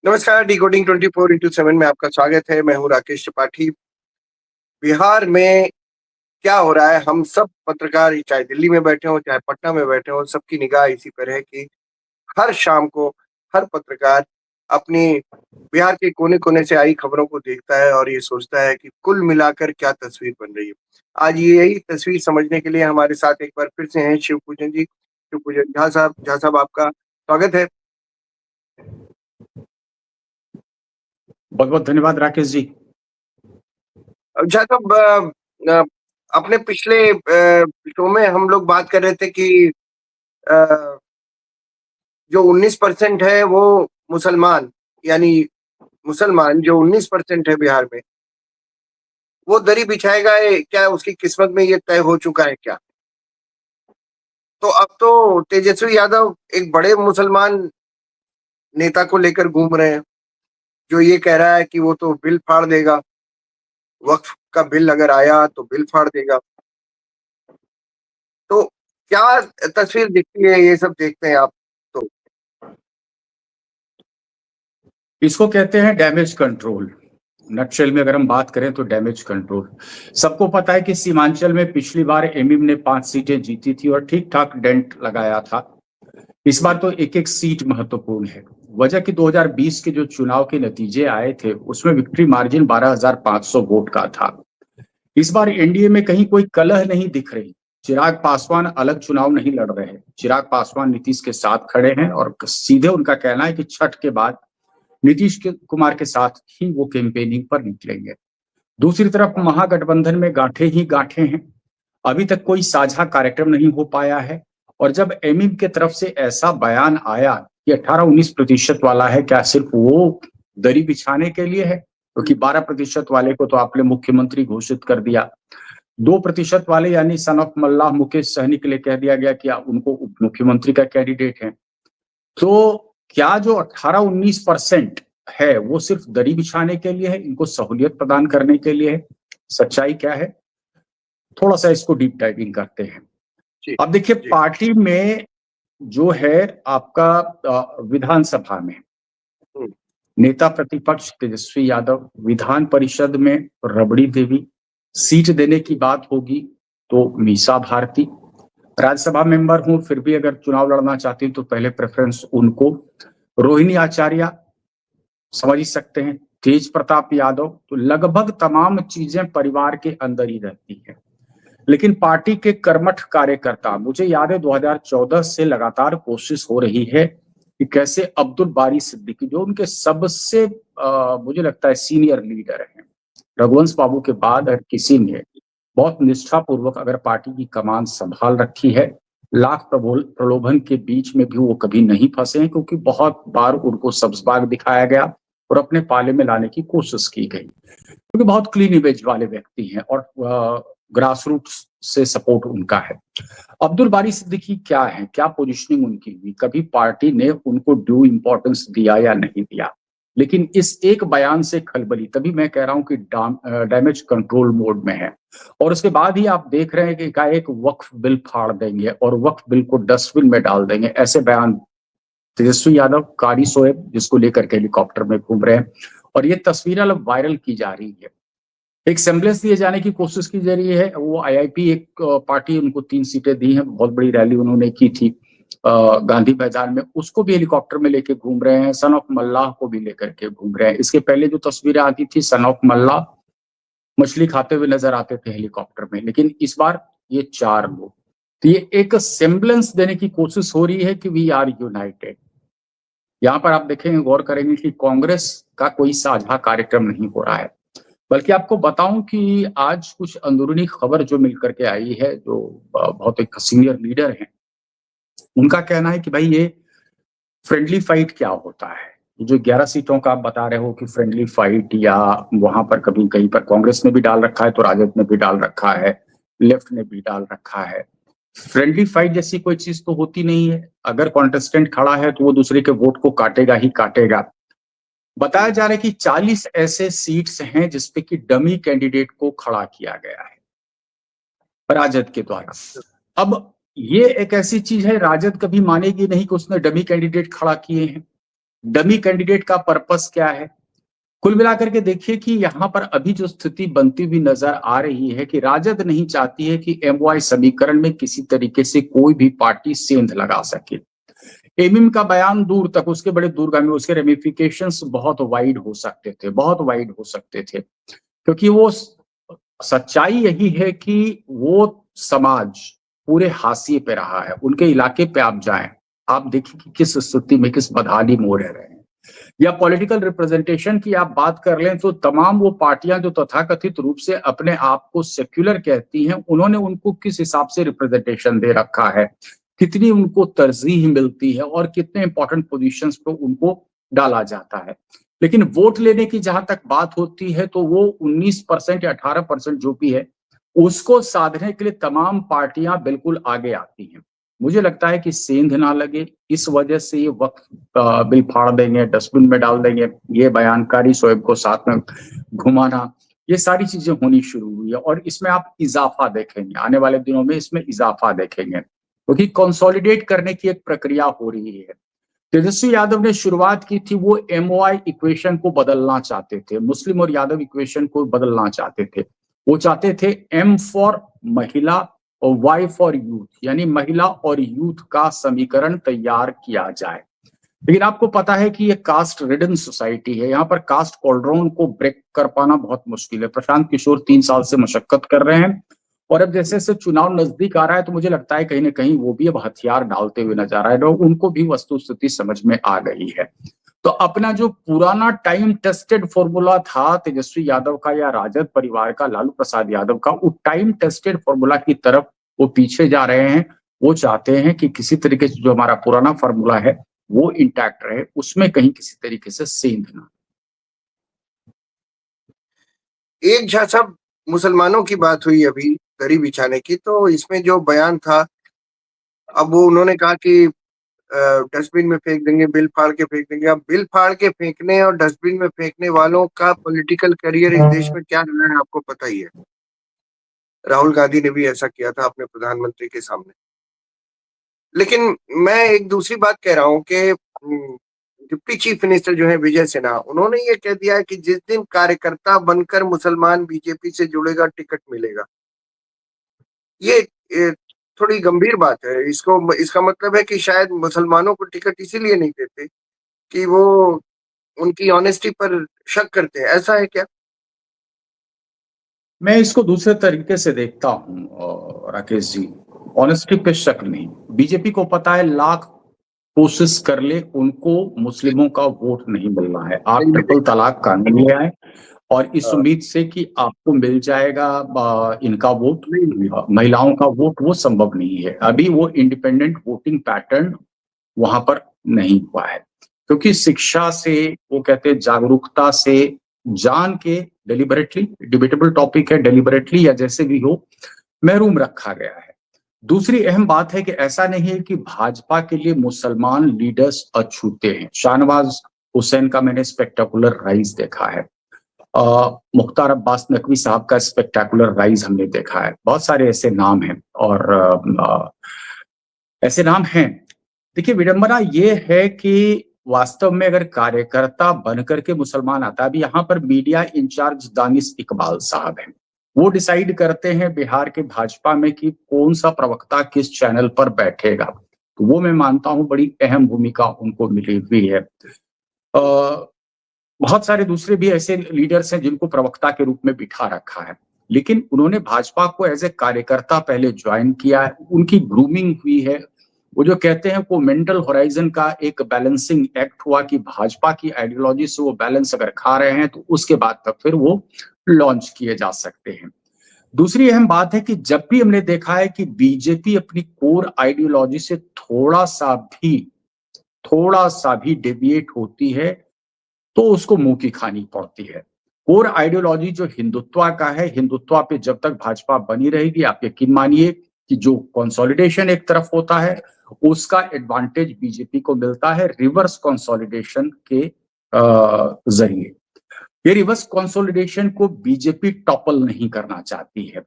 नमस्कार, डिकोडिंग 24/7 में आपका स्वागत है। मैं हूँ राकेश त्रिपाठी। बिहार में क्या हो रहा है, हम सब पत्रकार चाहे दिल्ली में बैठे हों, चाहे पटना में बैठे हों, सबकी निगाह इसी पर है कि हर शाम को हर पत्रकार अपनी बिहार के कोने-कोने से आई खबरों को देखता है और ये सोचता है कि कुल मिलाकर क्या तस्वीर बन रही है। आज यही तस्वीर समझने के लिए हमारे साथ एक बार फिर से हैं शिवपूजन जी। शिवपूजन झा साहब आपका स्वागत है। बहुत बहुत धन्यवाद राकेश जी। झा साहब अपने पिछले शो में हम लोग बात कर रहे थे कि अ, जो 19% है वो मुसलमान, यानी मुसलमान जो 19% है बिहार में, वो दरी बिछाएगा, क्या उसकी किस्मत में ये तय हो चुका है क्या? तो अब तो तेजस्वी यादव एक बड़े मुसलमान नेता को लेकर घूम रहे हैं, जो ये कह रहा है कि वो तो बिल फाड़ देगा, वक्फ का बिल अगर आया तो बिल फाड़ देगा। तो क्या तस्वीर दिखती है, ये सब देखते हैं आप तो? इसको कहते हैं डैमेज कंट्रोल। नटशेल में अगर हम बात करें तो डैमेज कंट्रोल। सबको पता है कि सीमांचल में पिछली बार एमएम ने 5 सीटें जीती थी और ठीक ठाक डेंट लगाया था। इस बार तो एक एक सीट महत्वपूर्ण है। वजह कि 2020 के जो चुनाव के नतीजे आए थे उसमें विक्ट्री मार्जिन 12,500 वोट का था। इस बार एनडीए में कहीं कोई कलह नहीं दिख रही। चिराग पासवान अलग चुनाव नहीं लड़ रहे हैं। चिराग पासवान नीतीश के साथ खड़े हैं और सीधे उनका कहना है कि छठ के बाद कुमार के साथ ही वो कैंपेनिंग पर निकलेंगे। दूसरी तरफ महागठबंधन में गांठे ही गांठे हैं। अभी तक कोई साझा कार्यक्रम नहीं हो पाया है। और जब एमएम की तरफ से ऐसा बयान आया कि 18-19% वाला है, क्या सिर्फ वो दरी बिछाने के लिए है? क्योंकि 12% वाले को तो आपने मुख्यमंत्री घोषित कर दिया। 2% वाले यानी सन ऑफ मल्लाह मुकेश सहनी के लिए कह दिया गया कि उनको उप मुख्यमंत्री का कैंडिडेट है। तो क्या जो 18-19% है वो सिर्फ दरी बिछाने के लिए है, इनको सहूलियत प्रदान करने के लिए है? सच्चाई क्या है? थोड़ा सा इसको डीप डाइविंग करते हैं। जी, अब देखिए, जी। पार्टी में जो है आपका विधानसभा में हुँ, नेता प्रतिपक्ष तेजस्वी यादव, विधान परिषद में रबड़ी देवी, सीट देने की बात होगी तो मीसा भारती, राज्यसभा मेंबर हूं फिर भी अगर चुनाव लड़ना चाहती तो पहले प्रेफरेंस उनको, रोहिणी आचार्य समझ ही सकते हैं, तेज प्रताप यादव। तो लगभग तमाम चीजें परिवार के अंदर ही रहती है। लेकिन पार्टी के कर्मठ कार्यकर्ता, मुझे याद है 2014 से लगातार कोशिश हो रही है कि कैसे अब्दुल बारी सिद्दीकी, जो उनके सबसे मुझे लगता है सीनियर लीडर हैं, रघुवंश बाबू के बाद अगर किसी ने बहुत निष्ठापूर्वक अगर पार्टी की कमान संभाल रखी है, लाख प्रलोभन के बीच में भी वो कभी नहीं फंसे हैं, क्योंकि बहुत बार उनको सब्जबाग दिखाया गया और अपने पाले में लाने की कोशिश की गई, क्योंकि बहुत क्लीन इमेज वाले व्यक्ति हैं और ग्रास रूट्स से सपोर्ट उनका है। अब्दुल बारी सिद्दीकी क्या है, क्या पोजीशनिंग उनकी हुई, कभी पार्टी ने उनको ड्यू इंपॉर्टेंस दिया या नहीं दिया? लेकिन इस एक बयान से खलबली, तभी मैं कह रहा हूं कि डैमेज कंट्रोल मोड में है। और उसके बाद ही आप देख रहे हैं कि एक वक्फ बिल फाड़ देंगे और वक्फ बिल को डस्टबिन में डाल देंगे, ऐसे बयान तेजस्वी यादव, कारी शोएब जिसको लेकर के हेलीकॉप्टर में घूम रहे हैं। और ये तस्वीरें अब वायरल की जा रही है। एक सेम्बलेंस दिए जाने की कोशिश की जा रही है। वो आईआईपी एक पार्टी, उनको 3 सीटें दी हैं, बहुत बड़ी रैली उन्होंने की थी गांधी मैदान में, उसको भी हेलीकॉप्टर में लेके घूम रहे हैं। सन ऑफ मल्लाह को भी लेकर के घूम रहे हैं। इसके पहले जो तस्वीरें आती थी, सन ऑफ मल्लाह मछली खाते हुए नजर आते थे हेलीकॉप्टर में, लेकिन इस बार ये 4 लोग। तो ये एक सेम्बलेंस देने की कोशिश हो रही है कि वी आर यूनाइटेड। यहाँ पर आप देखेंगे, गौर करेंगे कि कांग्रेस का कोई साझा कार्यक्रम नहीं हो रहा है। बल्कि आपको बताऊं कि आज कुछ अंदरूनी खबर जो मिल करके आई है, जो बहुत एक सीनियर लीडर हैं, उनका कहना है कि भाई ये फ्रेंडली फाइट क्या होता है। ये जो 11 सीटों का आप बता रहे हो कि फ्रेंडली फाइट, या वहां पर कभी कहीं पर कांग्रेस ने भी डाल रखा है तो राजद ने भी डाल रखा है, लेफ्ट ने भी डाल रखा है। फ्रेंडली फाइट जैसी कोई चीज तो होती नहीं है। अगर कॉन्टेस्टेंट खड़ा है तो वो दूसरे के वोट को काटेगा ही काटेगा। बताया जा रहा है कि 40 ऐसे सीट्स हैं जिसपे कि डमी कैंडिडेट को खड़ा किया गया है राजद के द्वारा। अब ये एक ऐसी चीज है, राजद कभी मानेगी नहीं कि उसने डमी कैंडिडेट खड़ा किए हैं। डमी कैंडिडेट का पर्पस क्या है? कुल मिलाकर के देखिए कि यहाँ पर अभी जो स्थिति बनती हुई नजर आ रही है कि राजद नहीं चाहती है कि एमवाई समीकरण में किसी तरीके से कोई भी पार्टी सेंध लगा सके। एमिम का बयान दूर तक, उसके बड़े दूरगामी, उसके रेमिफिकेशंस बहुत वाइड हो सकते थे, बहुत वाइड हो सकते थे, क्योंकि वो सच्चाई यही है कि वो समाज पूरे हाशिए पे रहा है। उनके इलाके पे आप जाएं, आप देखिए कि किस स्थिति में, किस बदहाली में वो रह रहे हैं। या पॉलिटिकल रिप्रेजेंटेशन की आप बात कर लें तो तमाम वो पार्टियां जो तथाकथित रूप से अपने आप को सेक्युलर कहती हैं, उन्होंने उनको किस हिसाब से रिप्रेजेंटेशन दे रखा है, कितनी उनको तरजीह मिलती है और कितने इंपॉर्टेंट पोजीशंस पे उनको डाला जाता है। लेकिन वोट लेने की जहां तक बात होती है तो वो 19% या 18% जो भी है, उसको साधने के लिए तमाम पार्टियां बिल्कुल आगे आती हैं। मुझे लगता है कि सेंध ना लगे, इस वजह से ये वक्त बिल फाड़ देंगे, डस्टबिन में डाल देंगे, ये बयानकारी शोएब को साथ में घुमाना, ये सारी चीजें होनी शुरू हुई है और इसमें आप इजाफा देखेंगे, आने वाले दिनों में इसमें इजाफा देखेंगे, क्योंकि कंसोलिडेट करने की एक प्रक्रिया हो रही है। तेजस्वी यादव ने शुरुआत की थी, वो एमओआई इक्वेशन को बदलना चाहते थे, मुस्लिम और यादव इक्वेशन को बदलना चाहते थे। वो चाहते थे एम फॉर महिला और वाई फॉर यूथ, यानी महिला और यूथ का समीकरण तैयार किया जाए। लेकिन आपको पता है कि ये कास्ट रिडन सोसाइटी है, यहाँ पर कास्ट कॉल्ड्रोन को ब्रेक कर पाना बहुत मुश्किल है। प्रशांत किशोर 3 साल से मशक्कत कर रहे हैं और अब जैसे जैसे चुनाव नजदीक आ रहा है तो मुझे लगता है कहीं ना कहीं वो भी अब हथियार डालते हुए नजर आ रहे हैं, उनको भी वस्तुस्थिति समझ में आ गई है। तो अपना जो पुराना टाइम टेस्टेड फॉर्मूला था तेजस्वी यादव का या राजद परिवार का, लालू प्रसाद यादव का, वो टाइम टेस्टेड फॉर्मूला की तरफ वो पीछे जा रहे हैं। वो चाहते हैं कि किसी तरीके से जो हमारा पुराना फॉर्मूला है वो इंटैक्ट रहे, उसमें कहीं किसी तरीके से सेंध ना। एक झांसा मुसलमानों की बात हुई अभी दरी बिछाने की, तो इसमें जो बयान था, अब वो उन्होंने कहा कि डस्टबिन में फेंक देंगे, बिल फाड़ के फेंक देंगे। अब बिल फाड़ के फेंकने और डस्टबिन में फेंकने वालों का पॉलिटिकल करियर इस देश में क्या रहा है आपको पता ही है। राहुल गांधी ने भी ऐसा किया था अपने प्रधानमंत्री के सामने। लेकिन मैं एक दूसरी बात कह रहा हूँ कि डिप्टी चीफ मिनिस्टर जो है विजय सिन्हा, उन्होंने ये कह दिया है कि जिस दिन कार्यकर्ता बनकर मुसलमान बीजेपी से जुड़ेगा टिकट मिलेगा। ये थोड़ी गंभीर बात है। इसका मतलब है कि शायद मुसलमानों को टिकट इसीलिए नहीं देते कि वो उनकी ऑनेस्टी पर शक करते हैं, ऐसा है क्या? मैं इसको दूसरे तरीके से देखता हूँ राकेश जी। ऑनेस्टी पे शक नहीं, बीजेपी को पता है लाख कोशिश कर ले उनको मुस्लिमों का वोट नहीं मिलना है। आप नहीं ट्रिपल मिलेगा। तलाक कानून ले आए और इस हाँ, उम्मीद से कि आपको मिल जाएगा इनका वोट, नहीं मिलेगा। महिलाओं का वोट, वो संभव नहीं है। अभी वो इंडिपेंडेंट वोटिंग पैटर्न वहां पर नहीं हुआ है, क्योंकि शिक्षा से, वो कहते हैं जागरूकता से, जान के डेलिबरेटली, डिबेटेबल टॉपिक है, डेलिबरेटली या जैसे भी हो, महरूम रखा गया है। दूसरी अहम बात है कि ऐसा नहीं है कि भाजपा के लिए मुसलमान लीडर्स अछूते हैं। शाहनवाज हुसैन का मैंने स्पेक्टेकुलर राइज देखा है, मुख्तार अब्बास नकवी साहब का स्पेक्टेकुलर राइज हमने देखा है, बहुत सारे ऐसे नाम हैं और ऐसे नाम हैं। देखिए विडंबना ये है कि वास्तव में अगर कार्यकर्ता बनकर के मुसलमान आता है, अभी यहाँ पर मीडिया इंचार्ज दानिश इकबाल साहब हैं, वो डिसाइड करते हैं बिहार के भाजपा में कि कौन सा प्रवक्ता किस चैनल पर बैठेगा। तो वो मैं मानता हूं बड़ी अहम भूमिका उनको मिली हुई है। बहुत सारे दूसरे भी ऐसे लीडर्स हैं जिनको प्रवक्ता के रूप में बिठा रखा है, लेकिन उन्होंने भाजपा को एज ए कार्यकर्ता पहले ज्वाइन किया है, उनकी ग्रूमिंग हुई है। वो जो कहते हैं वो मेंटल होराइजन का एक बैलेंसिंग एक्ट हुआ कि भाजपा की आइडियोलॉजी से वो बैलेंस अगर खा रहे हैं तो उसके बाद तक फिर वो लॉन्च किए जा सकते हैं। दूसरी अहम बात है कि जब भी हमने देखा है कि बीजेपी अपनी कोर आइडियोलॉजी से थोड़ा सा भी डेविएट होती है तो उसको मुंह की खानी पड़ती है। कोर आइडियोलॉजी जो हिंदुत्व का है, हिंदुत्व पे जब तक भाजपा बनी रहेगी, आप यकीन मानिए कि जो कंसोलिडेशन एक तरफ होता है उसका एडवांटेज बीजेपी को मिलता है रिवर्स कंसोलिडेशन के जरिए। ये रिवर्स कंसोलिडेशन को बीजेपी टॉपल नहीं करना चाहती है।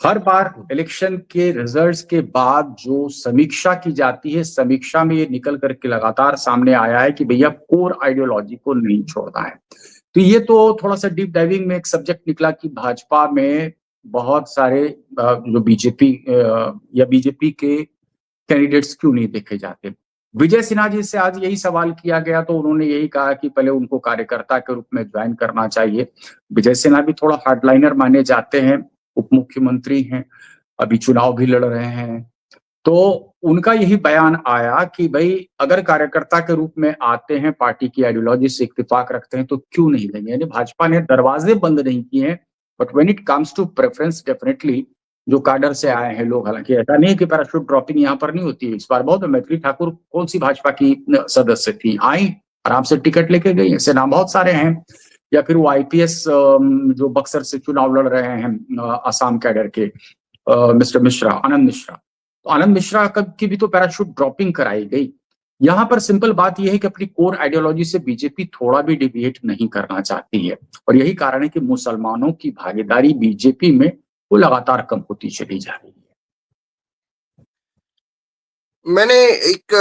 हर बार इलेक्शन के रिजल्ट्स के बाद जो समीक्षा की जाती है, समीक्षा में ये निकल करके लगातार सामने आया है कि भैया कोर आइडियोलॉजी को नहीं छोड़ना है। तो ये तो थोड़ा सा डीप डाइविंग में एक सब्जेक्ट निकला कि भाजपा में बहुत सारे जो बीजेपी या बीजेपी के कैंडिडेट्स क्यों नहीं देखे जाते। विजय सिन्हा जी से आज यही सवाल किया गया तो उन्होंने यही कहा कि पहले उनको कार्यकर्ता के रूप में ज्वाइन करना चाहिए। विजय सिन्हा भी थोड़ा हार्डलाइनर माने जाते हैं, उप मुख्यमंत्री हैं, अभी चुनाव भी लड़ रहे हैं। तो उनका यही बयान आया कि भाई अगर कार्यकर्ता के रूप में आते हैं, पार्टी की आइडियोलॉजी से इत्तेफाक रखते हैं तो क्यों नहीं लेंगे। यानी भाजपा ने दरवाजे बंद नहीं किए हैं, but when it comes to preference definitely जो काडर से आए हैं लोग, हालांकि ऐसा नहीं कि पैराशूट ड्रॉपिंग यहाँ पर नहीं होती है। इस बार बहुत मैथिली ठाकुर कौन सी भाजपा की सदस्य थी, आई आराम से टिकट लेके गई, ऐसे नाम बहुत सारे हैं। या फिर वो आईपीएस जो बक्सर से चुनाव लड़ रहे हैं असम कैडर के मिस्टर मिश्रा, आनंद मिश्रा, तो आनंद मिश्रा की भी तो पैराशूट ड्रॉपिंग कराई गई। यहां पर सिंपल बात यह है कि अपनी कोर आइडियोलॉजी से बीजेपी थोड़ा भी डिविएट नहीं करना चाहती है, और यही कारण है कि मुसलमानों की भागीदारी बीजेपी में वो लगातार कम होती चली जा रही है। मैंने एक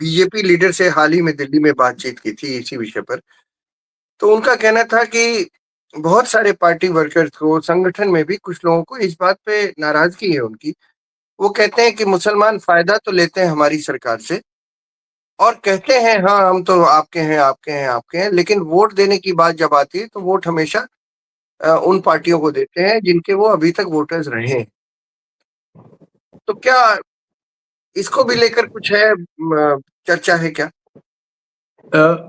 बीजेपी लीडर से हाल ही में दिल्ली में बातचीत की थी इसी विषय पर। तो उनका कहना था कि बहुत सारे पार्टी वर्कर्स को, संगठन में भी कुछ लोगों को इस बात पे नाराजगी है उनकी। वो कहते हैं कि मुसलमान फायदा तो लेते हैं हमारी सरकार से और कहते हैं हाँ हम तो आपके हैं, आपके हैं, आपके हैं, लेकिन वोट देने की बात जब आती है तो वोट हमेशा उन पार्टियों को देते हैं जिनके वो अभी तक वोटर्स रहे हैं। तो क्या इसको भी लेकर कुछ है, चर्चा है क्या?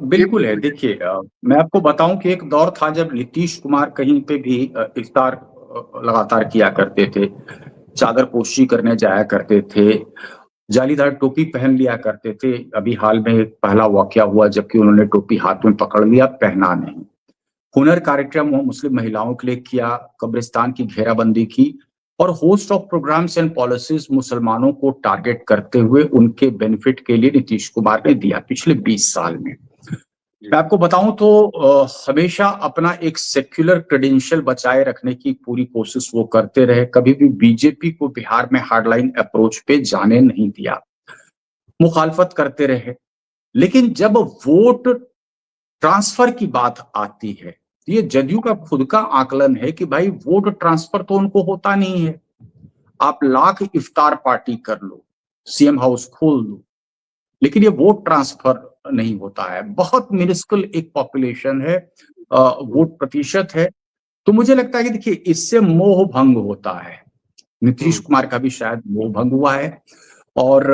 बिल्कुल है। देखिए मैं आपको बताऊं कि एक दौर था जब नीतीश कुमार कहीं पे भी इफ्तार लगातार किया करते थे, चादर पोशी करने जाया करते थे, जालीदार टोपी पहन लिया करते थे। अभी हाल में एक पहला वाकया हुआ जबकि उन्होंने टोपी हाथ में पकड़ लिया, पहना नहीं। हुनर कार्यक्रम वो मुस्लिम महिलाओं के लिए किया, कब्रिस्तान की घेराबंदी की, और host of programmes and policies मुसलमानों को टारगेट करते हुए उनके बेनिफिट के लिए नीतीश कुमार ने दिया पिछले 20 साल में। मैं आपको बताऊं तो हमेशा अपना एक सेक्युलर क्रेडेंशियल बचाए रखने की पूरी कोशिश वो करते रहे, कभी भी बीजेपी को बिहार में हार्डलाइन अप्रोच पे जाने नहीं दिया, मुखालफत करते रहे। लेकिन जब वोट ट्रांसफर की बात आती है, ये जदयू का खुद का आकलन है कि भाई वोट ट्रांसफर तो उनको होता नहीं है। आप लाख इफ्तार पार्टी कर लो, सीएम हाउस खोल लो, लेकिन ये वोट ट्रांसफर नहीं होता है। बहुत मिनिस्कुल एक पॉपुलेशन है, वोट प्रतिशत है। तो मुझे लगता है कि देखिए इससे मोह भंग होता है। नीतीश कुमार का भी शायद मोह भंग हुआ है। और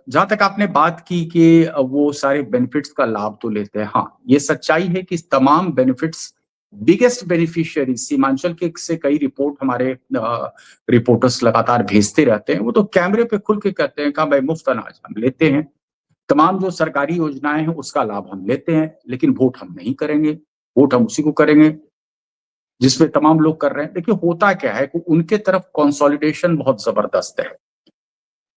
जहां तक आपने बात की कि वो सारे बेनिफिट्स का लाभ तो लेते हैं, हाँ ये सच्चाई है कि तमाम बेनिफिट्स बिगेस्ट बेनिफिशियरी सीमांचल के से कई रिपोर्ट हमारे रिपोर्टर्स लगातार भेजते रहते हैं, वो तो कैमरे पे खुल के कहते हैं कि भाई मुफ्त अनाज हम लेते हैं, तमाम जो सरकारी योजनाएं हैं उसका लाभ हम लेते हैं, लेकिन वोट हम नहीं करेंगे, वोट हम उसी को करेंगे जिसमें तमाम लोग कर रहे हैं। देखिए होता क्या है कि उनके तरफ कंसोलिडेशन बहुत जबरदस्त है।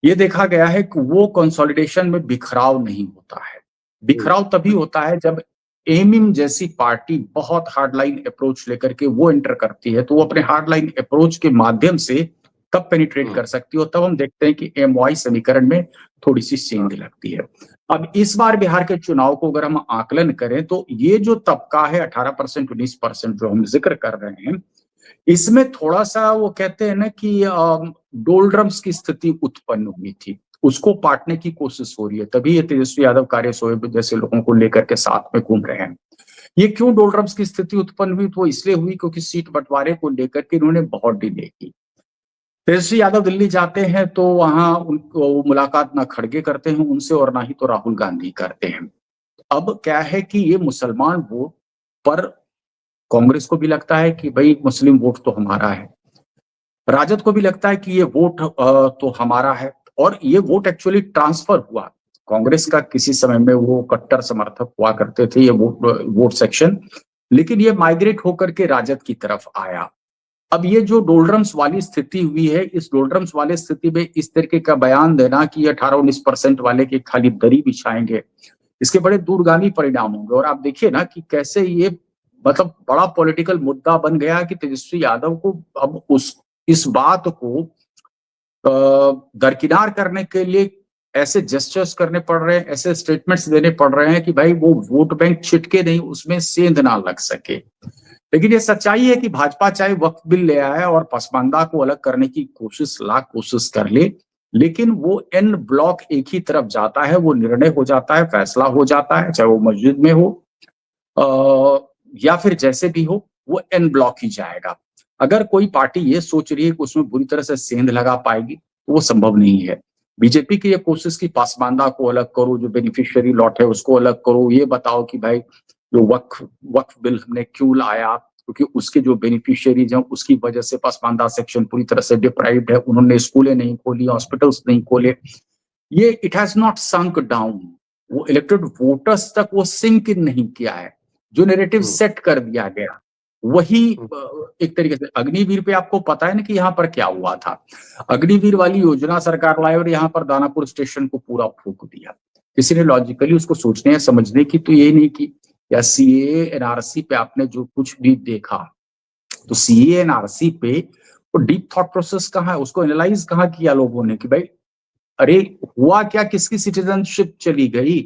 ये देखा गया है कि वो कंसोलिडेशन में बिखराव नहीं होता है। बिखराव तभी होता है जब एमिम जैसी पार्टी बहुत हार्डलाइन अप्रोच लेकर के वो एंटर करती है, तो वो अपने हार्डलाइन अप्रोच के माध्यम से तब पेनिट्रेट कर सकती है, और तब हम देखते हैं कि एम वाई समीकरण में थोड़ी सी सेंध लगती है। अब इस बार बिहार के चुनाव को अगर हम आकलन करें तो ये जो तबका है 18%, 19% जो हम जिक्र कर रहे हैं, इसमें थोड़ा सा वो कहते हैं ना कि डोलड्रम्स की स्थिति उत्पन्न हुई थी, उसको पाटने की कोशिश हो रही है। तभी ये तेजस्वी यादव, कार्य शोएब जैसे लोगों को लेकर के साथ में घूम रहे हैं। ये क्यों डोलड्रम्स की स्थिति उत्पन्न हुई, तो इसलिए हुई क्योंकि सीट बंटवारे को लेकर के इन्होंने बहुत डिले की। तेजस्वी यादव दिल्ली जाते हैं तो वहां उनको मुलाकात ना खड़गे करते हैं उनसे और ना ही तो राहुल गांधी करते हैं। अब क्या है कि ये मुसलमान वोट पर कांग्रेस को भी लगता है कि भाई मुस्लिम वोट तो हमारा है, राजद को भी लगता है कि ये वोट तो हमारा है, और ये वोट एक्चुअली ट्रांसफर हुआ। कांग्रेस का किसी समय में वो कट्टर समर्थक हुआ करते थे ये वोट सेक्शन, लेकिन ये माइग्रेट होकर के राजद की तरफ आया। अब ये जो डोलड्रम्स वाली स्थिति हुई है, इस डोलड्रम्स वाली स्थिति में इस तरीके का बयान देना कि 18-19% वाले की खाली दरी बिछाएंगे, इसके बड़े दूरगामी परिणाम होंगे। और आप देखिए ना कि कैसे ये मतलब बड़ा पॉलिटिकल मुद्दा बन गया कि तेजस्वी यादव को अब उस इस बात को दरकिनार करने के लिए ऐसे जेस्चर्स करने पड़ रहे हैं, ऐसे स्टेटमेंट्स देने पड़ रहे हैं कि भाई वो वोट बैंक छिटके नहीं, उसमें सेंध ना लग सके। लेकिन ये सच्चाई है कि भाजपा चाहे वक्फ बिल ले आए और पसमानदा को अलग करने की लाख कोशिश कर ले, लेकिन वो एन ब्लॉक एक ही तरफ जाता है, वो निर्णय हो जाता है, फैसला हो जाता है, चाहे वो मस्जिद में हो या फिर जैसे भी हो, वो एन ब्लॉक ही जाएगा। अगर कोई पार्टी ये सोच रही है कि उसमें बुरी तरह से सेंध लगा पाएगी, तो वो संभव नहीं है। बीजेपी की ये कोशिश की पासमानदा को अलग करो, जो बेनिफिशियरी लॉट है उसको अलग करो, ये बताओ कि भाई जो वक्फ बिल हमने क्यों लाया, क्योंकि उसके जो बेनिफिशियरीज हैं उसकी वजह से पासमानदा सेक्शन पूरी तरह से डिप्राइव्ड है, उन्होंने स्कूलें नहीं खोली, हॉस्पिटल्स नहीं खोले। ये it has not sunk down, वो इलेक्टेड वोटर्स तक वो सिंक इन नहीं किया है। जो नैरेटिव सेट कर दिया गया वही एक तरीके से अग्निवीर पे आपको पता है ना कि यहाँ पर क्या हुआ था। अग्निवीर वाली योजना सरकार लाई और यहाँ पर दानापुर स्टेशन को पूरा फूंक दिया। किसी ने लॉजिकली उसको सोचने या समझने की तो ये नहीं की, या सीए एनआरसी पे आपने जो कुछ भी देखा, तो सीए एनआरसी पे वो डीप थॉट प्रोसेस कहाँ है, उसको एनालाइज कहाँ किया लोगों ने कि भाई अरे हुआ क्या, किसकी सिटीजनशिप चली गई,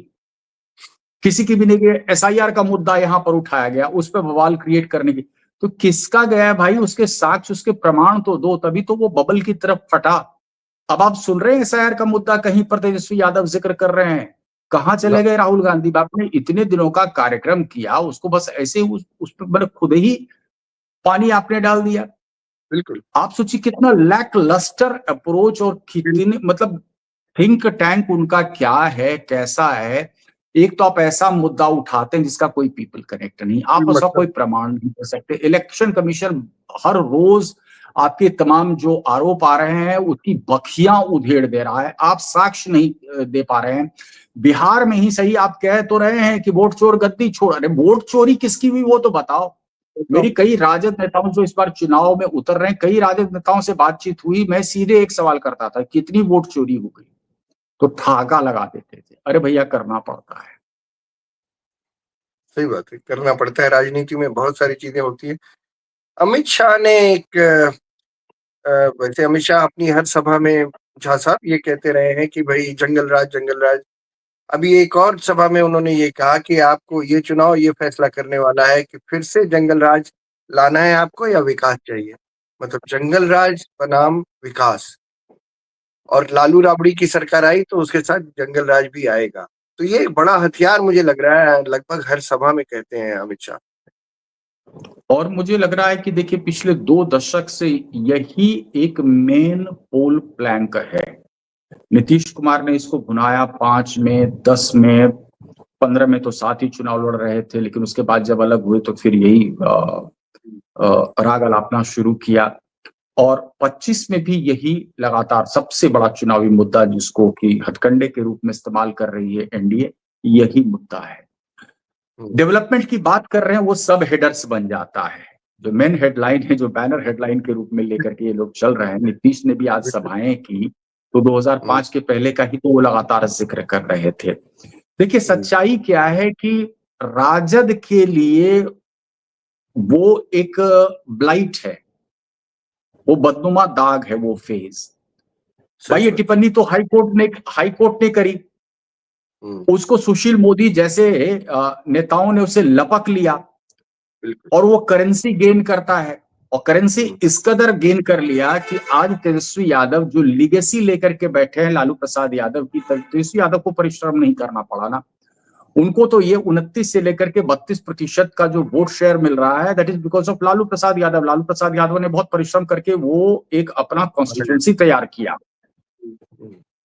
किसी की भी नहीं गई। एसआईआर का मुद्दा यहां पर उठाया गया, उस पर बवाल क्रिएट करने की, तो किसका गया है भाई, उसके साक्ष्य उसके प्रमाण तो दो, तभी तो वो बबल की तरफ फटा। अब आप सुन रहे हैं एसआईआर का मुद्दा कहीं पर तेजस्वी यादव जिक्र कर रहे हैं, कहां चले गए राहुल गांधी? आपने इतने दिनों का कार्यक्रम किया, उसको बस ऐसे उस पर मतलब खुद ही पानी आपने डाल दिया। बिल्कुल। आप सोचिए कितना लैक लस्टर अप्रोच और कितने मतलब थिंक टैंक उनका क्या है, कैसा है। एक तो आप ऐसा मुद्दा उठाते हैं जिसका कोई पीपल कनेक्ट नहीं, आप उसका कोई प्रमाण नहीं कर सकते। इलेक्शन कमीशन हर रोज आपके तमाम जो आरोप आ रहे हैं उसकी बखियां उधेड़ दे रहा है, आप साक्ष्य नहीं दे पा रहे हैं। बिहार में ही सही आप कह तो रहे हैं कि वोट चोर गद्दी छोड़, अरे वोट चोरी किसकी हुई वो तो बताओ। मेरी कई राजद नेताओं जो इस बार चुनाव में उतर रहे हैं, कई राजद नेताओं से बातचीत हुई, मैं सीधे एक सवाल करता था, कितनी वोट चोरी हो गई, तो ठहाका लगा देते थे, अरे भैया करना पड़ता है। सही बात है, करना पड़ता है, राजनीति में बहुत सारी चीजें होती है। अमित शाह ने एक वैसे अमित शाह अपनी हर सभा में झा साहब ये कहते रहे हैं कि भाई जंगल राज, जंगल राज। अभी एक और सभा में उन्होंने ये कहा कि आपको ये चुनाव ये फैसला करने वाला है कि फिर से जंगल राज लाना है आपको या विकास चाहिए। मतलब जंगल राज बनाम विकास, और लालू राबड़ी की सरकार आई तो उसके साथ जंगल राज भी आएगा। तो ये एक बड़ा हथियार मुझे लग रहा है, लगभग हर सभा में कहते हैं अमित शाह। और मुझे लग रहा है कि देखिए पिछले 2 दशक से यही एक मेन पोल प्लैंक है। नीतीश कुमार ने इसको भुनाया 5 में, 10 में, 15 में तो साथ ही चुनाव लड़ रहे थे, लेकिन उसके बाद जब अलग हुए तो फिर यही राग अलापना शुरू किया। और 25 में भी यही लगातार सबसे बड़ा चुनावी मुद्दा जिसको कि हथकंडे के रूप में इस्तेमाल कर रही है एनडीए, यही मुद्दा है। डेवलपमेंट की बात कर रहे हैं, वो सब हेडर्स बन जाता है। जो मेन हेडलाइन है, जो बैनर हेडलाइन के रूप में लेकर के ये लोग चल रहे हैं। नीतीश ने भी आज सभाएं की तो 2005 के पहले का ही तो वो लगातार जिक्र कर रहे थे। देखिए सच्चाई क्या है कि राजद के लिए वो एक ब्लाइट है, वो बदनुमा दाग है, वो फेज। भाई ये टिप्पणी तो हाईकोर्ट ने करी, उसको सुशील मोदी जैसे नेताओं ने उसे लपक लिया और वो करेंसी गेन करता है। और करेंसी इस कदर गेन कर लिया कि आज तेजस्वी यादव जो लीगेसी लेकर के बैठे हैं लालू प्रसाद यादव की, तेजस्वी यादव को परिश्रम नहीं करना पड़ा ना। उनको तो ये 29 से लेकर के 32% का जो वोट शेयर मिल रहा है, that is because of Lalu Prasad Yadav. Lalu Prasad Yadav ने बहुत परिश्रम करके वो एक अपना कॉन्स्टिट्यूंसी तैयार किया।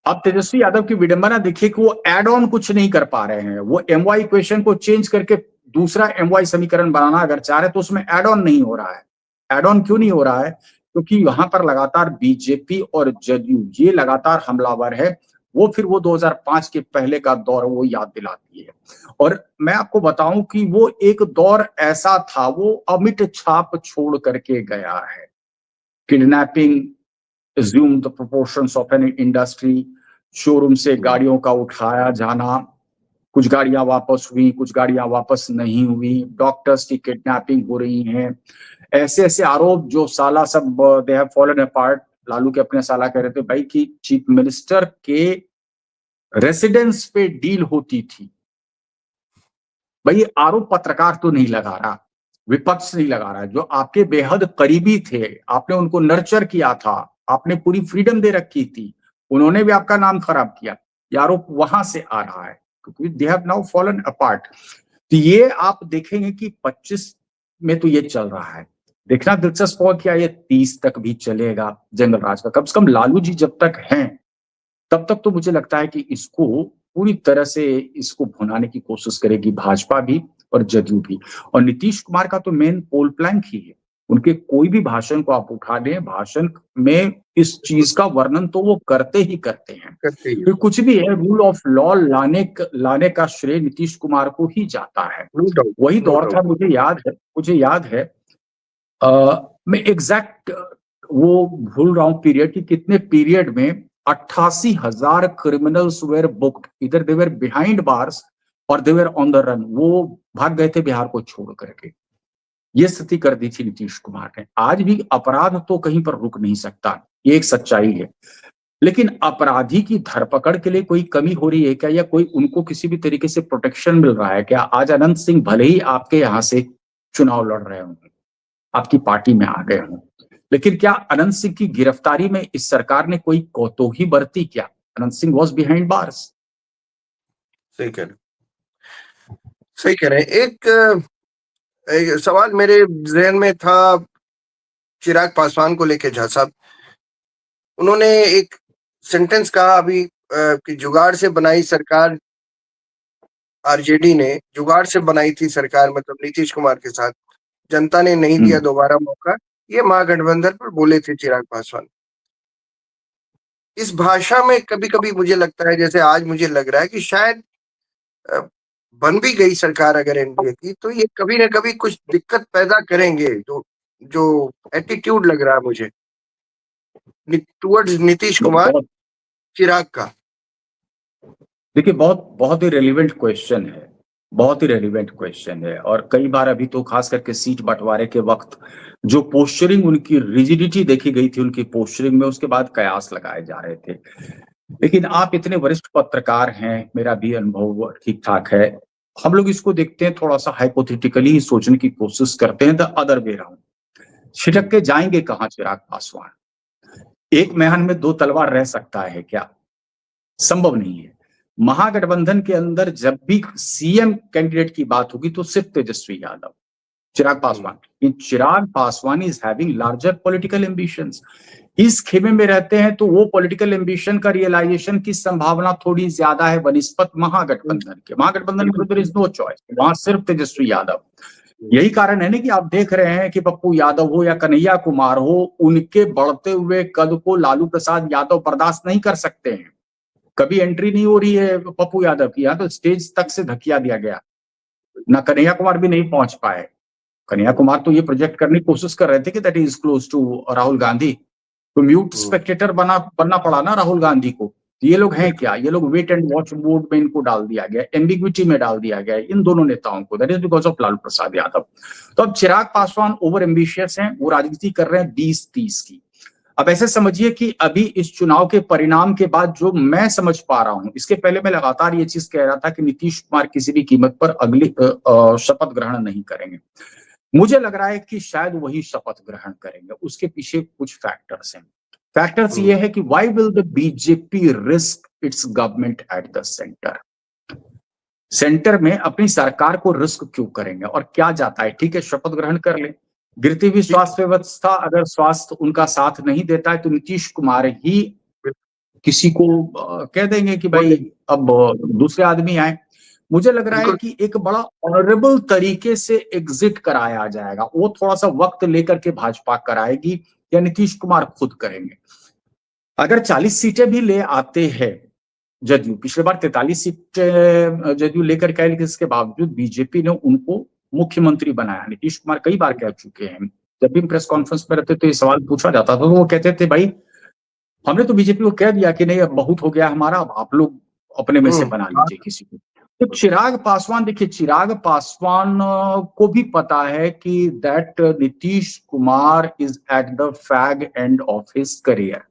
अब तेजस्वी यादव की विडंबना देखिए कि वो एड ऑन कुछ नहीं कर पा रहे हैं। वो एमवाई इक्वेशन को चेंज करके दूसरा एमवाई समीकरण बनाना अगर चाह रहे तो उसमें एड ऑन नहीं हो रहा है। एड ऑन क्यों नहीं हो रहा है? क्योंकि वहां पर लगातार बीजेपी और जदयू ये लगातार हमलावर है। वो फिर वो 2005 के पहले का दौर वो याद दिलाती है। और मैं आपको बताऊं कि वो एक दौर ऐसा था, वो अमिट छाप छोड़ करके गया है। Kidnapping assume the proportions of an industry, showroom से गाड़ियों का उठाया जाना, कुछ गाड़ियां वापस हुई, कुछ गाड़ियां वापस नहीं हुई, डॉक्टर्स की किडनैपिंग हो रही है, ऐसे ऐसे आरोप जो साला सब they have fallen apart. Lalu के अपने साला कह रहे थे भाई कि चीफ मिनिस्टर के रेसिडेंस पे डील होती थी। भाई ये आरोप पत्रकार तो नहीं लगा रहा, विपक्ष नहीं लगा रहा, जो आपके बेहद करीबी थे, आपने उनको नर्चर किया था, आपने पूरी फ्रीडम दे रखी थी, उन्होंने भी आपका नाम खराब किया, ये आरोप वहां से आ रहा है क्योंकि they have now fallen apart. तो ये आप देखेंगे कि 25 में तो ये चल रहा है। देखना दिलचस्प होगा क्या ये 30 तक भी चलेगा जंगल राज का। कम से कम लालू जी जब तक हैं तब तक तो मुझे लगता है कि इसको पूरी तरह से इसको भुनाने की कोशिश करेगी भाजपा भी और जदयू भी। और नीतीश कुमार का तो मेन पोल प्लैंक ही है, उनके कोई भी भाषण को आप उठा दें, भाषण में इस चीज का वर्णन तो वो करते ही करते हैं। करते ही तो कुछ भी है, रूल ऑफ लॉ लाने का श्रेय नीतीश कुमार को ही जाता है। नो डाउट, वही नो दौर था, डाउट। मुझे याद है मैं एग्जैक्ट वो भूल रहा हूं पीरियड की, कितने पीरियड में 88,000 क्रिमिनल्स वेर बुक्ड, इधर दे वर बिहाइंड बार्स और दे वर ऑन द रन, वो भाग गए थे बिहार को छोड़ करके। ये स्थिति कर दी थी नीतीश कुमार ने। आज भी अपराध तो कहीं पर रुक नहीं सकता, ये एक सच्चाई है, लेकिन अपराधी की धरपकड़ के लिए कोई कमी हो रही है क्या, या कोई उनको किसी भी तरीके से प्रोटेक्शन मिल रहा है क्या? आज अनंत सिंह भले ही आपके यहां से चुनाव लड़ रहे होंगे, आपकी पार्टी में आ गए हों, लेकिन क्या अनंत सिंह की गिरफ्तारी में इस सरकार ने कोई कोताही बरती क्या? Anant Singh was behind bars. सही कह रहे सही कह रहे हैं। एक सवाल मेरे जहन में था चिराग पासवान को लेके। झा साहब, उन्होंने एक सेंटेंस कहा अभी कि जुगाड़ से बनाई सरकार, आरजेडी ने जुगाड़ से बनाई थी सरकार, मतलब नीतीश कुमार के साथ, जनता ने नहीं दिया दोबारा मौका, ये महागठबंधन पर बोले थे चिराग पासवान। इस भाषा में कभी कभी मुझे लगता है, जैसे आज मुझे लग रहा है कि शायद बन भी गई सरकार अगर एनडीए की, तो ये कभी ना कभी कुछ दिक्कत पैदा करेंगे। जो जो एटीट्यूड लग रहा है मुझे टुवर्ड्स नीतीश कुमार, बहुत, चिराग का। देखिए बहुत बहुत ही रेलिवेंट क्वेश्चन है, बहुत ही रेलिवेंट क्वेश्चन है। और कई बार अभी तो खास करके सीट बंटवारे के वक्त जो पोस्चरिंग, उनकी रिजिडिटी देखी गई थी उनकी पोस्चरिंग में, उसके बाद कयास लगाए जा रहे थे। लेकिन आप इतने वरिष्ठ पत्रकार हैं, मेरा भी अनुभव ठीक ठाक है, हम लोग इसको देखते हैं थोड़ा सा हाइपोथेटिकली सोचने की कोशिश करते हैं, द अदर वे राउंड। छिटक के जाएंगे कहाँ चिराग पासवान? एक म्यान में दो तलवार रह सकता है क्या? संभव नहीं है। महागठबंधन के अंदर जब भी सीएम कैंडिडेट की बात होगी तो सिर्फ तेजस्वी यादव, चिराग पासवान। इन Chirag Paswan is having larger political ambitions. इस खेमे में रहते हैं तो वो पॉलिटिकल एम्बिशन का रियलाइजेशन की संभावना थोड़ी ज्यादा है बनिस्पत महागठबंधन के। महागठबंधन में देयर इज नो चॉइस, वहां सिर्फ तेजस्वी यादव। यही कारण है ना कि आप देख रहे हैं कि पप्पू यादव हो या कन्हैया कुमार हो, उनके बढ़ते हुए कद को लालू प्रसाद यादव बर्दाश्त नहीं कर सकते हैं। कभी एंट्री नहीं हो रही है पप्पू यादव की, यहाँ तो स्टेज तक से धकिया दिया गया, ना कन्हैया कुमार भी नहीं पहुंच पाए। कन्हैया कुमार तो ये प्रोजेक्ट करने की कोशिश कर रहे थे कि that is close to Rahul Gandhi, तो म्यूट स्पेक्टेटर बनना पड़ा ना राहुल गांधी को। तो ये लोग हैं क्या? ये लोग वेट एंड वॉच मोड में इनको डाल दिया गया, एम्बिग्विटी में डाल दिया गया इन दोनों नेताओं को, that is because of Lalu Prasad Yadav. तो अब चिराग पासवान ओवर एम्बिशियस हैं, वो राजनीति कर रहे हैं 20-30 की। अब ऐसे समझिए कि अभी इस चुनाव के परिणाम के बाद जो मैं समझ पा रहा हूं, इसके पहले मैं लगातार ये चीज कह रहा था कि नीतीश कुमार किसी भी कीमत पर अगली शपथ ग्रहण नहीं करेंगे। मुझे लग रहा है कि शायद वही शपथ ग्रहण करेंगे। उसके पीछे कुछ फैक्टर्स हैं। फैक्टर्स ये है कि why will the BJP risk it's government at the centre? Centre में अपनी सरकार को रिस्क क्यों करेंगे? और क्या जाता है, ठीक है शपथ ग्रहण कर ले, गिरती हुई स्वास्थ्य व्यवस्था, अगर स्वास्थ्य उनका साथ नहीं देता है तो नीतीश कुमार ही किसी को कह देंगे कि भाई अब दूसरे आदमी आए। मुझे लग रहा है कि एक बड़ा ऑनरेबल तरीके से एग्जिट कराया जाएगा, वो थोड़ा सा वक्त लेकर के भाजपा कराएगी या नीतीश कुमार खुद करेंगे। अगर 40 सीटें भी ले आते हैं जदयू, पिछले बार 43 सीटें जदयू लेकर के आए, लेकिन इसके बावजूद बीजेपी ने उनको मुख्यमंत्री बनाया। नीतीश कुमार कई बार कह चुके हैं, जब भी प्रेस कॉन्फ्रेंस में रहते तो ये सवाल पूछा जाता था तो वो कहते थे भाई हमने तो बीजेपी को कह दिया कि नहीं अब बहुत हो गया हमारा, अब आप लोग अपने में से बना लीजिए किसी को। तो चिराग पासवान, देखिए चिराग पासवान को भी पता है कि that Nitish Kumar is at the fag end of his career.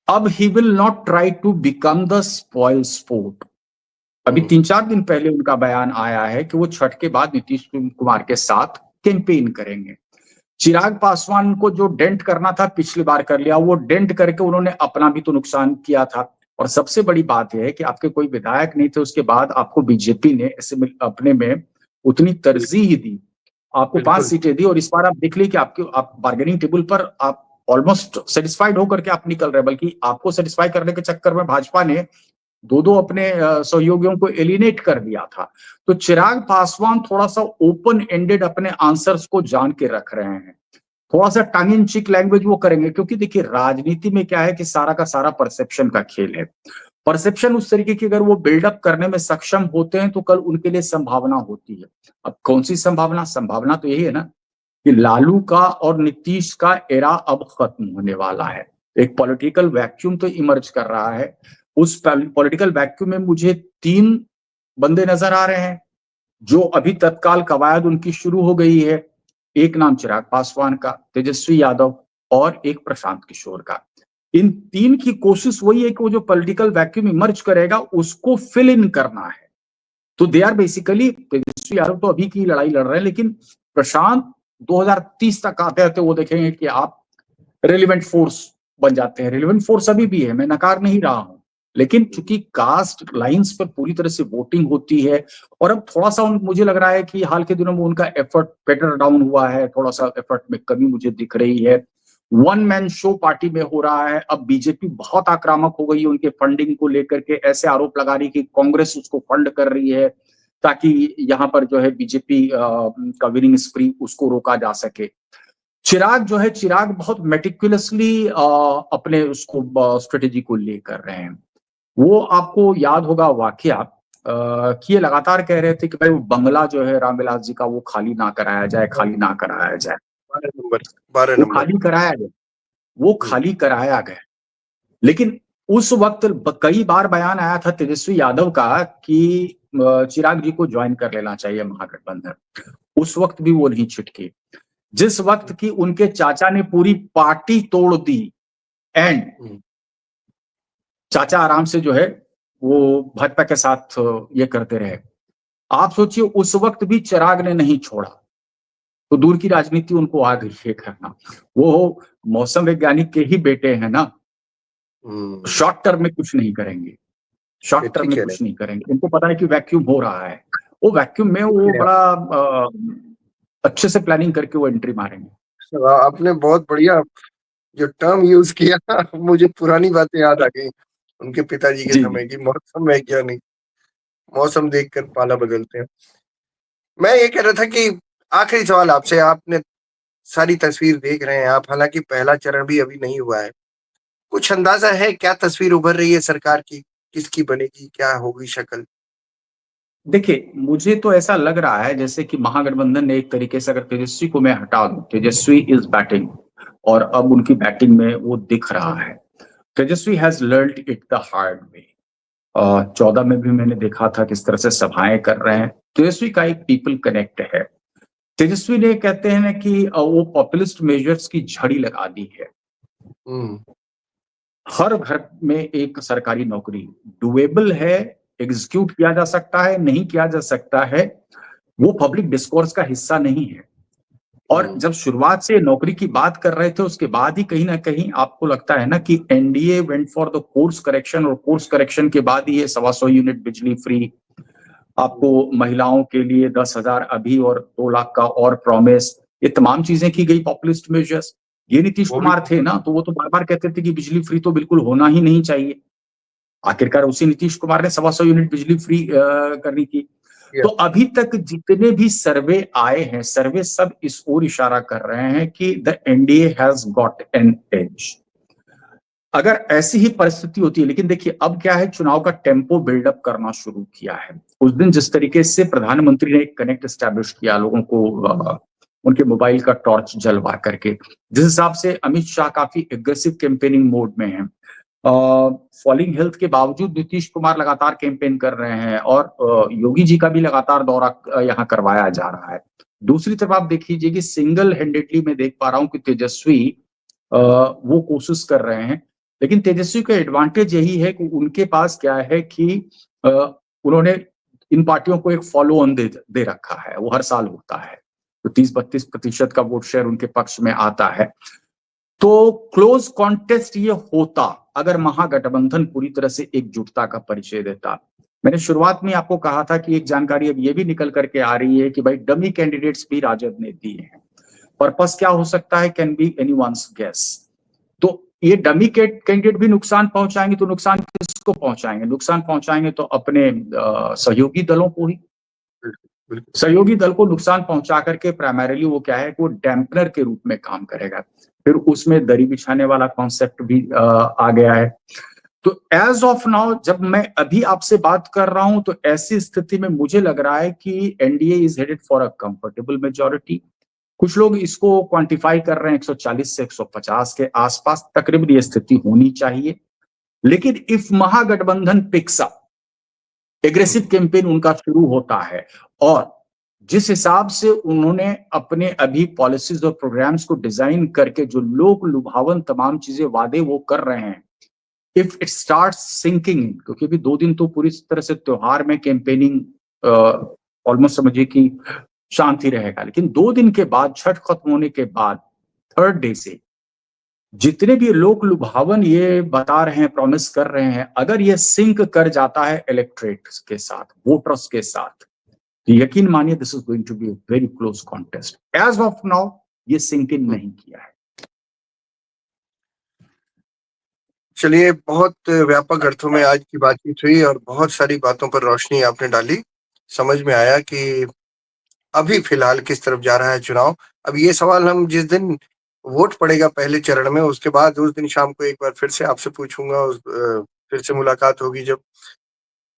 अब he will not try to become the spoil sport. अभी 3-4 दिन पहले उनका बयान आया है कि वो छठ के बाद नीतीश कुमार के साथ कैंपेन करेंगे। चिराग पासवान को जो डेंट करना था पिछली बार कर लिया, वो डेंट करके उन्होंने अपना भी तो नुकसान किया था। और सबसे बड़ी बात यह है कि आपके कोई विधायक नहीं थे, उसके बाद आपको बीजेपी ने अपने में उतनी तरजीह दी, आपको 5 सीटें दी, और इस बार आप देख ली कि आप बार्गेनिंग टेबल पर आप ऑलमोस्ट सेटिस्फाइड होकर के आप निकल रहे, बल्कि आपको सेटिस्फाई करने के चक्कर में भाजपा ने दो अपने सहयोगियों को एलिनेट कर दिया था। तो चिराग पासवान थोड़ा सा ओपन एंडेड अपने आंसर्स को जान के रख रहे हैं, थोड़ा सा टंग इन चिक लैंग्वेज वो करेंगे, क्योंकि देखिए राजनीति में क्या है कि सारा का सारा परसेप्शन का खेल है। परसेप्शन उस तरीके की अगर वो बिल्डअप करने में सक्षम होते हैं तो कल उनके लिए संभावना होती है। अब कौन सी संभावना? संभावना तो यही है ना कि लालू का और नीतीश का एरा अब खत्म होने वाला है। एक पॉलिटिकल वैक्यूम तो इमर्ज कर रहा है। उस पॉलिटिकल वैक्यूम में मुझे 3 बंदे नजर आ रहे हैं जो अभी तत्काल कवायद उनकी शुरू हो गई है। एक नाम चिराग पासवान का, तेजस्वी यादव और एक प्रशांत किशोर का। इन 3 की कोशिश वही है कि वो जो पॉलिटिकल वैक्यूम इमर्ज करेगा उसको फिल इन करना है। तो they are basically, Tejashwi Yadav तो अभी की लड़ाई लड़ रहे हैं, लेकिन प्रशांत 2030 तक आते आते वो देखेंगे कि आप रेलिवेंट फोर्स बन जाते हैं। रेलिवेंट फोर्स अभी भी है, मैं नकार नहीं रहा हूं, लेकिन चूंकि कास्ट लाइंस पर पूरी तरह से वोटिंग होती है और अब थोड़ा सा मुझे लग रहा है कि हाल के दिनों में उनका एफर्ट पेटर डाउन हुआ है, थोड़ा सा एफर्ट में कमी मुझे दिख रही है। वन मैन शो पार्टी में हो रहा है। अब बीजेपी बहुत आक्रामक हो गई है उनके फंडिंग को लेकर के, ऐसे आरोप लगा रही कि कांग्रेस उसको फंड कर रही है ताकि यहाँ पर जो है बीजेपी का विनिंग स्प्री उसको रोका जा सके। चिराग जो है, चिराग बहुत मेटिकुलसली अपने उसको स्ट्रेटेजी को लेकर रहे हैं। वो आपको याद होगा वाकया कि ये लगातार कह रहे थे कि भाई वो बंगला जो है रामविलास जी का वो खाली ना कराया जाए, खाली ना कराया जाए। 12 वो नंबर। खाली कराया गया, वो खाली कराया गया। लेकिन उस वक्त कई बार बयान आया था तेजस्वी यादव का कि चिराग जी को ज्वाइन कर लेना चाहिए महागठबंधन। उस वक्त भी वो नहीं छिटके। जिस वक्त की उनके चाचा ने पूरी पार्टी तोड़ दी एंड चाचा आराम से जो है वो भाजपा के साथ ये करते रहे। आप सोचिए उस वक्त भी चिराग ने नहीं छोड़ा, तो दूर की राजनीति उनको आ गई है करना। वो मौसम वैज्ञानिक के ही बेटे हैं ना, शॉर्ट टर्म में कुछ नहीं करेंगे, शॉर्ट टर्म में कुछ नहीं करेंगे। उनको पता है कि वैक्यूम हो रहा है, वो वैक्यूम में वो बड़ा अच्छे से प्लानिंग करके वो एंट्री मारेंगे। आपने बहुत बढ़िया जो टर्म यूज किया मुझे पुरानी बातें याद आ गई उनके पिताजी के समय की। मौसम वैज्ञानिक, मौसम देखकर पाला बदलते हैं। मैं ये कह रहा था कि आखिरी सवाल आपसे, आपने सारी तस्वीर देख रहे हैं आप, हालांकि पहला चरण भी अभी नहीं हुआ है, कुछ अंदाजा है क्या तस्वीर उभर रही है सरकार की, किसकी बनेगी, क्या होगी शक्ल? देखिए मुझे तो ऐसा लग रहा है जैसे कि महागठबंधन ने एक तरीके से, अगर तेजस्वी को मैं हटा दूं, तेजस्वी इज बैटिंग और अब उनकी बैटिंग में वो दिख रहा है। Tejashwi has learned it the hard way. 14 में भी मैंने देखा था किस तरह से सभाएं कर रहे हैं। तेजस्वी का एक पीपल कनेक्ट है। तेजस्वी ने कहते हैं ना कि वो पॉपुलिस्ट मेजर्स की झड़ी लगा दी है। हर घर में एक सरकारी नौकरी डुएबल है, एग्जीक्यूट किया जा सकता है, नहीं किया जा सकता है, वो पब्लिक डिस्कोर्स का हिस्सा नहीं है। और जब शुरुआत से नौकरी की बात कर रहे थे उसके बाद ही कहीं ना कहीं आपको लगता है ना कि NDA went for the course correction, और कोर्स करेक्शन के बाद ही ये 125 यूनिट बिजली फ्री, आपको महिलाओं के लिए 10,000 अभी और 2 लाख का और प्रॉमिस, ये तमाम चीजें की गई पॉपुलिस्ट मेजर्स। ये नीतीश कुमार थे ना, तो वो तो बार बार कहते थे कि बिजली फ्री तो बिल्कुल होना ही नहीं चाहिए। आखिरकार उसी नीतीश कुमार ने 125 यूनिट बिजली फ्री करनी की। तो अभी तक जितने भी सर्वे आए हैं, सर्वे सब इस ओर इशारा कर रहे हैं कि the NDA has got an edge. अगर ऐसी ही परिस्थिति होती है, लेकिन देखिए अब क्या है, चुनाव का टेम्पो बिल्डअप करना शुरू किया है। उस दिन जिस तरीके से प्रधानमंत्री ने एक कनेक्ट एस्टैब्लिश किया लोगों को, उनके मोबाइल का टॉर्च जलवा करके, जिस हिसाब से अमित शाह काफी एग्रेसिव कैंपेनिंग मोड में हैं, फॉलिंग हेल्थ के बावजूद नीतीश कुमार लगातार कैंपेन कर रहे हैं और योगी जी का भी लगातार दौरा यहाँ करवाया जा रहा है। दूसरी तरफ आप देख लीजिए कि सिंगल हैंडेडली मैं देख पा रहा हूँ कि तेजस्वी वो कोशिश कर रहे हैं, लेकिन तेजस्वी का एडवांटेज यही है कि उनके पास क्या है कि उन्होंने इन पार्टियों को एक फॉलो ऑन दे रखा है, वो हर साल होता है, तो 30-32% का वोट शेयर उनके पक्ष में आता है। तो क्लोज कॉन्टेस्ट ये होता अगर महागठबंधन पूरी तरह से एकजुटता का परिचय देता। मैंने शुरुआत में आपको कहा था कि एक जानकारी अब ये भी निकल करके आ रही है कि भाई डमी कैंडिडेट्स भी राजद ने दिए हैं। पर्पस क्या हो सकता है, कैन बी एनीवन्स गेस। तो ये डमी कैंडिडेट भी नुकसान पहुंचाएंगे, तो नुकसान किसको पहुंचाएंगे? नुकसान पहुंचाएंगे तो अपने सहयोगी दलों को ही। सहयोगी दल को नुकसान पहुंचा करके प्राइमरीली वो क्या है कि वो डैम्पनर के रूप में काम करेगा। फिर उसमें दरी बिछाने वाला कॉन्सेप्ट भी आ गया है। तो एज ऑफ नाउ जब मैं अभी आपसे बात कर रहा हूं तो ऐसी स्थिति में मुझे लग रहा है कि NDA is headed for a comfortable majority. कुछ लोग इसको क्वांटिफाई कर रहे हैं 140 से 150 के आसपास तकरीबन ये स्थिति होनी चाहिए। लेकिन if Mahagathbandhan picks up, aggressive campaign उनका शुरू होता है और जिस हिसाब से उन्होंने अपने अभी पॉलिसीज और प्रोग्राम्स को डिजाइन करके जो लोक लुभावन तमाम चीजें वादे वो कर रहे हैं, if it start sinking in, क्योंकि अभी 2 दिन तो पूरी तरह से त्योहार में कैंपेनिंग ऑलमोस्ट समझिए कि शांति रहेगा, लेकिन 2 दिन के बाद, छठ खत्म होने के बाद, थर्ड डे से जितने भी लोक लुभावन ये बता रहे हैं, प्रॉमिस कर रहे हैं, अगर ये सिंक कर जाता है इलेक्ट्रेट के साथ, वोटर्स के साथ, तो यकीन मानिए this is going to be a very close contest. As of now ये सिंक इन नहीं किया है। चलिए, बहुत व्यापक अर्थों में आज की बातचीत हुई और बहुत सारी बातों पर रोशनी आपने डाली। समझ में आया कि अभी फिलहाल किस तरफ जा रहा है चुनाव। अब ये सवाल हम जिस दिन वोट पड़ेगा पहले चरण में, उसके बाद उस दिन शाम को एक बार फिर से आपसे पूछूंगा, फिर से मुलाकात होगी जब।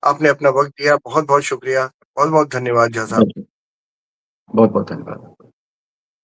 आपने अपना वक्त दिया, बहुत बहुत शुक्रिया, बहुत बहुत धन्यवाद झा साहब। बहुत बहुत धन्यवाद।